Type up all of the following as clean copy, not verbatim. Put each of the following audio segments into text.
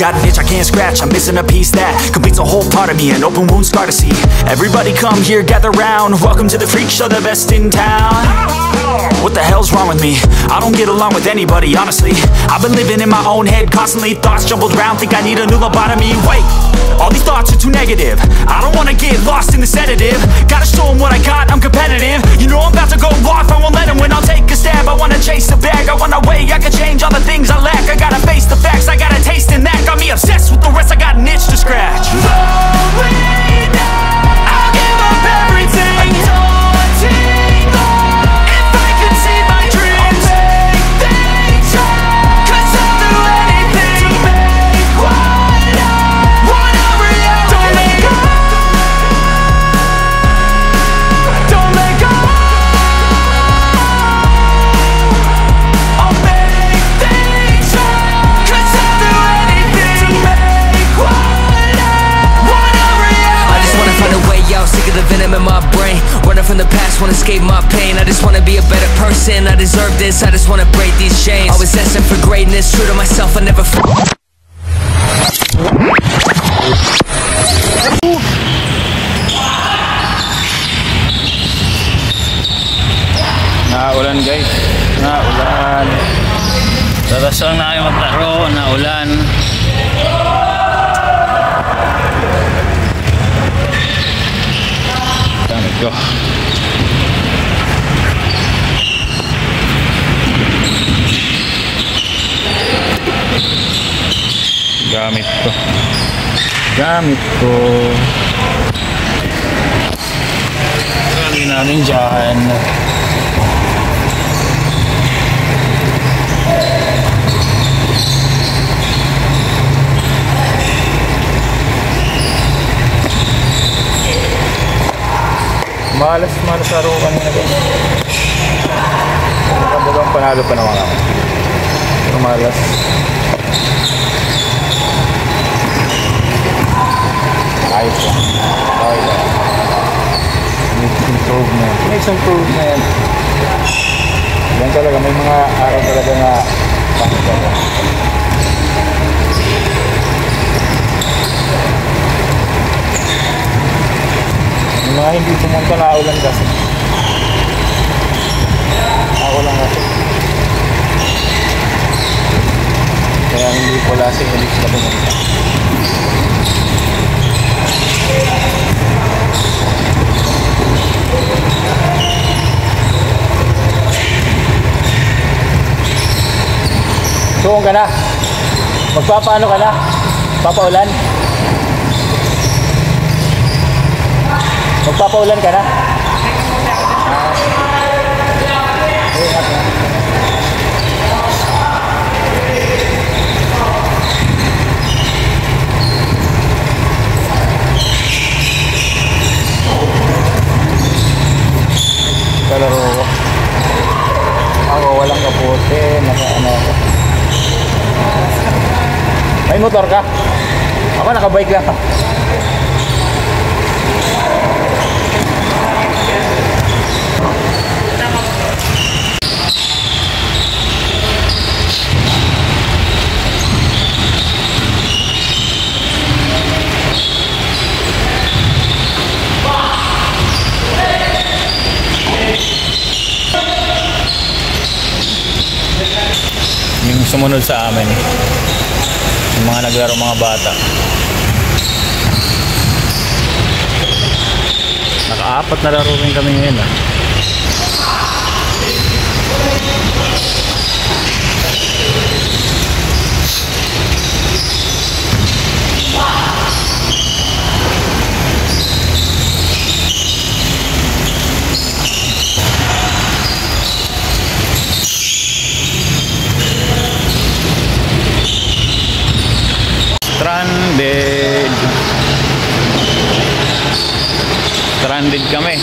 got an itch I can't scratch. I'm missing a piece that completes a whole part of me, an open wound scar to see. Everybody come here, gather round. Welcome to the freak show, the best in town. What the hell's wrong with me? I don't get along with anybody, honestly. I've been living in my own head constantly. Thoughts jumbled around, think I need a new lobotomy. Wait, all these thoughts are too negative. I don't wanna get lost in the sedative. Gotta show them what I got, I'm competitive. You know I'm about to go off, I won't let them win. I'll take a stab, I wanna chase the bag. I wanna weigh, I can change all the things I lack. I gotta face the facts, I got a taste in that. Got me obsessed with the rest, I got an itch to scratch. Slowing down, I'll give up everything. Daunting all, if I could see my dreams, I'll make things right. 'Cause I'll do anything to make what I want a reality. Don't let go, don't let go. I'll make things right. 'Cause I'll do anything to make what I want a reality. I just wanna find a way out, sick of the venom in my brain. Running from the past, wanna escape my pain. I just wanna be a better person, I deserve this. I just wanna break these chains. Always asking for greatness, true to myself, I never Naulan guys, naulan. Tatas lang na kayo maglaro, naulan. Gamit ko. Gamit ko. Gamit ko. Lagyan natin dyan. Malas laro kanina guys. Nakadalawang panalo pa naman ako. Pero malas. Ayos lang. Okay lang. Needs improvement. Needs improvement. Yan talaga. May mga araw talaga na pangit talaga. Yung mga hindi pumunta na ulan kasi. Ako lang kasi. Kaya hindi ko lasing ulit na pumunta. Tuong ka na? Magpapaano ka na? Papaulan? Magpapaulan ka na? Kalaro ko. Ako walang kapote, naka-ano ako. May motor ka? Ako nakabike lang. Yung sumunod sa amin, yung mga naglaro mga bata, naka-apat na laro rin kami ngayon Stranded kami.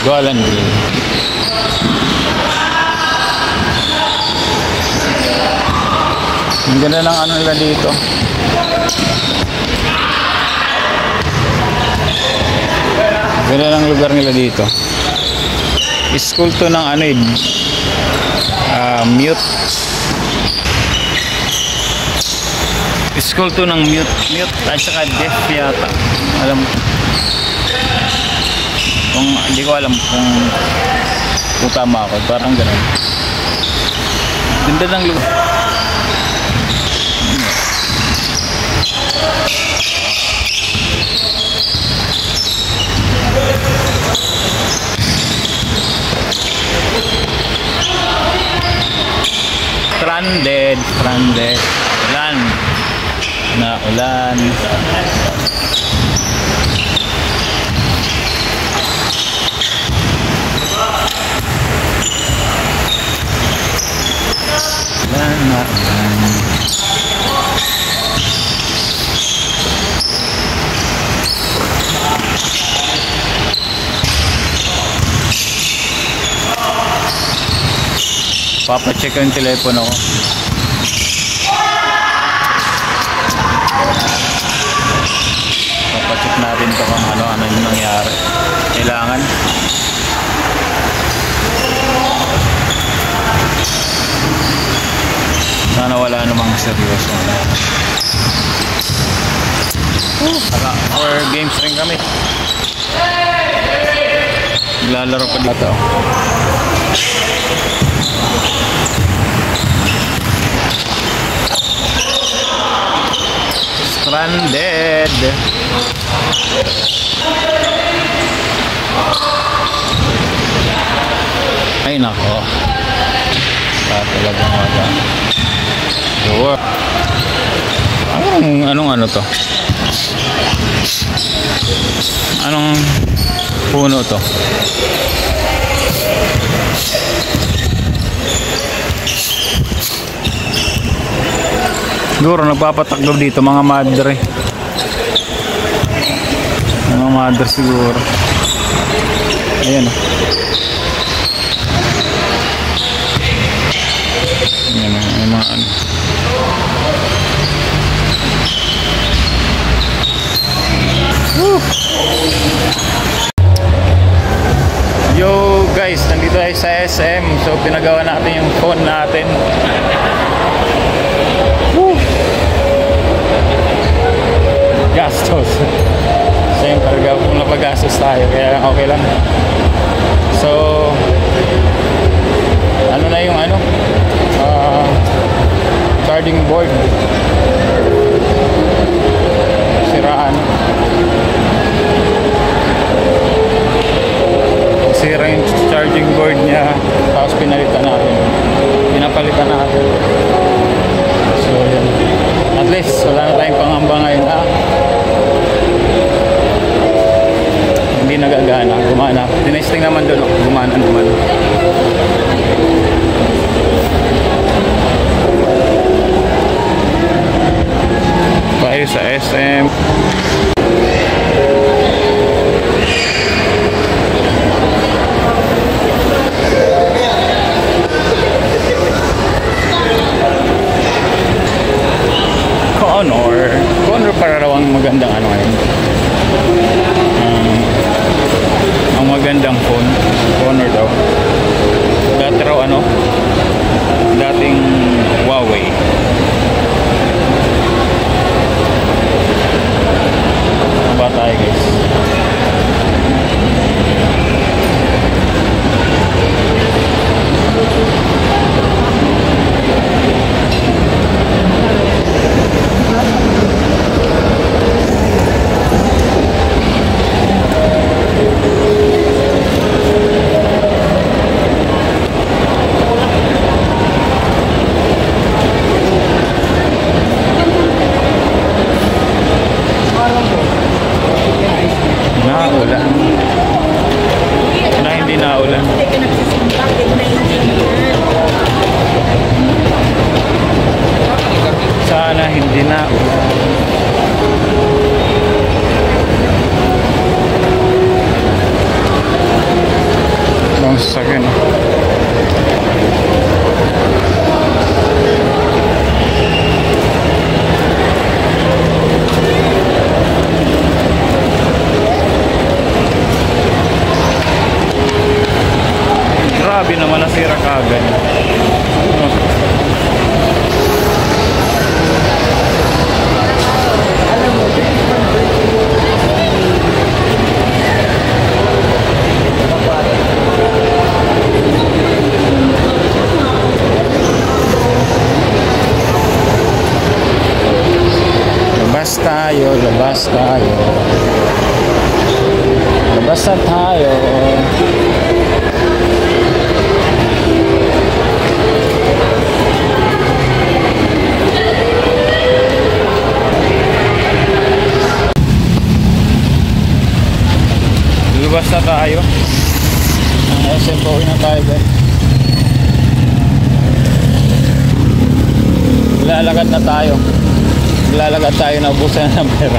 Goalandri. Ang ganda ng ano nila dito. Ganda ng lugar nila dito. School to ng ano mute. School to ng mute at saka deaf yata. Alam kung hindi ko alam kung tama ako, parang gano'n. Ganda ng lugar. Stranded. Ulan. Papacheck ko yung telepono ko. Papacheck natin ito kung ano yung nangyari. Kailangan. Sana wala namang seryoso. Saka for games rin kami. Naglalaro pa dito. Stranded. Ay nako. Talagang wala. Sure. Anong ano to? Anong puno to? Siguro nagpapatakbo dito mga madre. Mga madre siguro. Ayan. Ayan mga ano. Woo! Yo guys, nandito tayo sa SM. So pinagawa natin yung phone natin. Gastos. Siyempre kung napagastos tayo, kaya okay lang. So ano na yung charging board siraan. Sira yung charging board niya, tapos pinapalitan natin. So yun, at least wala na tayong pangamba ngayon. Hindi nagagana, gumana. Tinesting naman doon, gumana naman. Tayo sa SM. Honor para raw ang magandang ngayon. Ang magandang phone, Honor daw. Dati raw dating Huawei. Ba tayo guys? Sana hindi na ulan. Ang sasakyan. Grabe naman, nasira kagad. Labas tayo. Labas na tayo. Labas na tayo. Ang SM po na tayo, guys. Lalakad na tayo. Lalagad tayo na ubusan ng pera.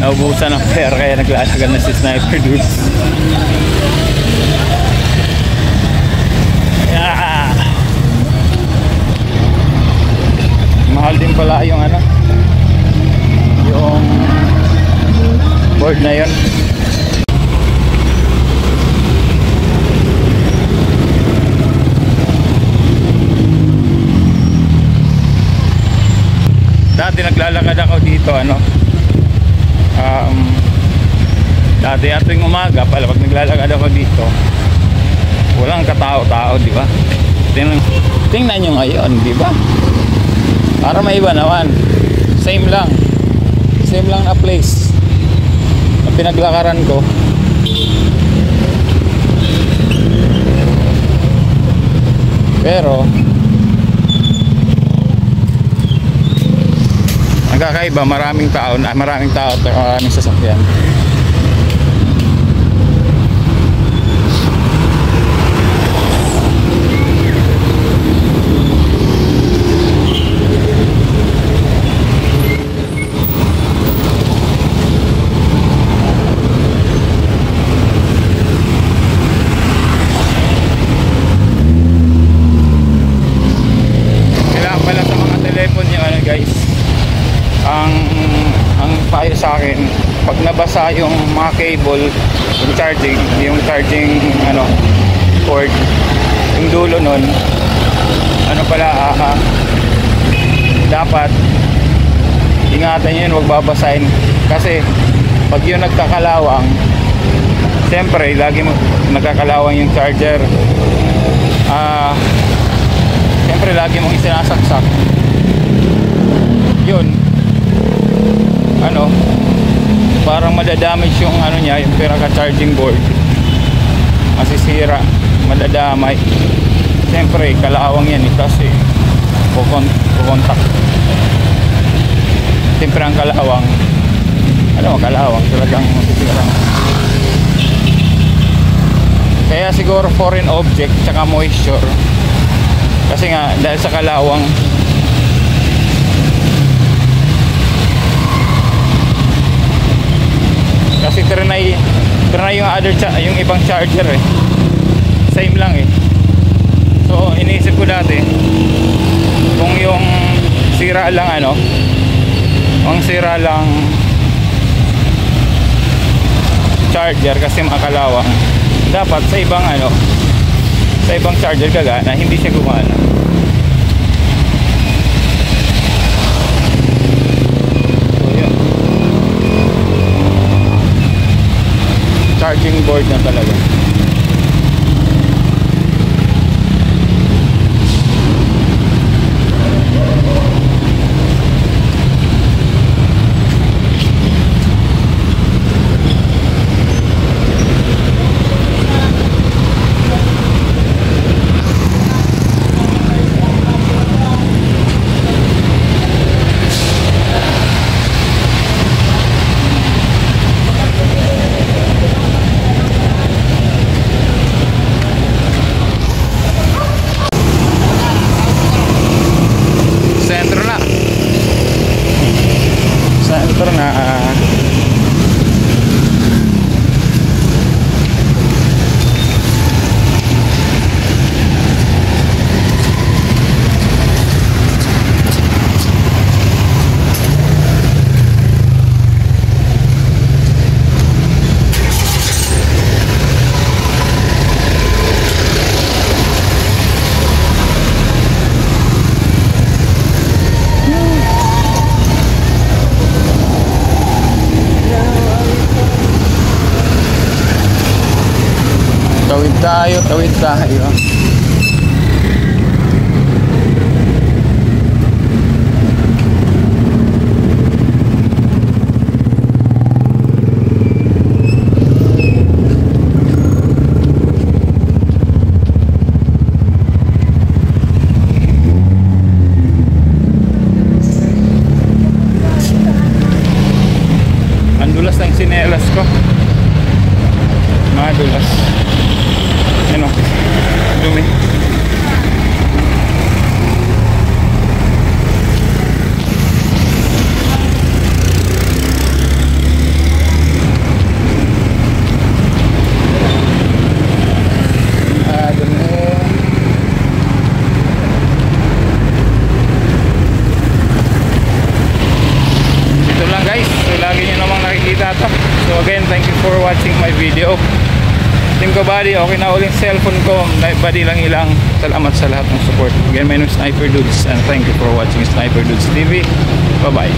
Naubusan ng pera kaya naglalagad na si Sniper dude. Yeah. Mahal din pala yung ano, yung board na yun. Dati naglalakad ako dito dati tuwing umaga pala pag naglalakad ako dito walang katao-tao, di ba? Tingnan nyo ngayon, di ba? Para may iba naman, same lang na place na pinaglakaran ko. Pero kakaiba, maraming tao at maraming sasakyan. Kailangan pala sa mga telepon nyo guys, ang payo sa akin, pag nabasa yung mga cable, yung charging cord, yung dulo nun, dapat ingatan yun, huwag babasahin kasi pag yun nagkakalawang, siyempre lagi mo nagkakalawang yung charger, siyempre lagi mong isinasaksak yun, parang madadamage yung niya, yung pinaka-charging board, masisira, madadamay. Siyempre kalawang yan kasi kukontak. Siyempre ang kalawang talagang masisira. Kaya siguro foreign object tsaka moisture, kasi nga dahil sa kalawang kasi trinay yung ibang charger same lang so iniisip ko dati kung yung sira lang charger kasi makalawang, dapat sa ibang charger gagana, hindi siya gumana. Charging board na talaga. tawid tayo. Dulas ng sinelas ko, mga dulas, ano, dumi. So again, thank you for watching my video. Team ko buddy, okay na uling cellphone ko, buddy lang ilang. Salamat sa lahat ng support. Again, my name is Sniper Dudes and thank you for watching Sniper Dudes TV. Bye bye.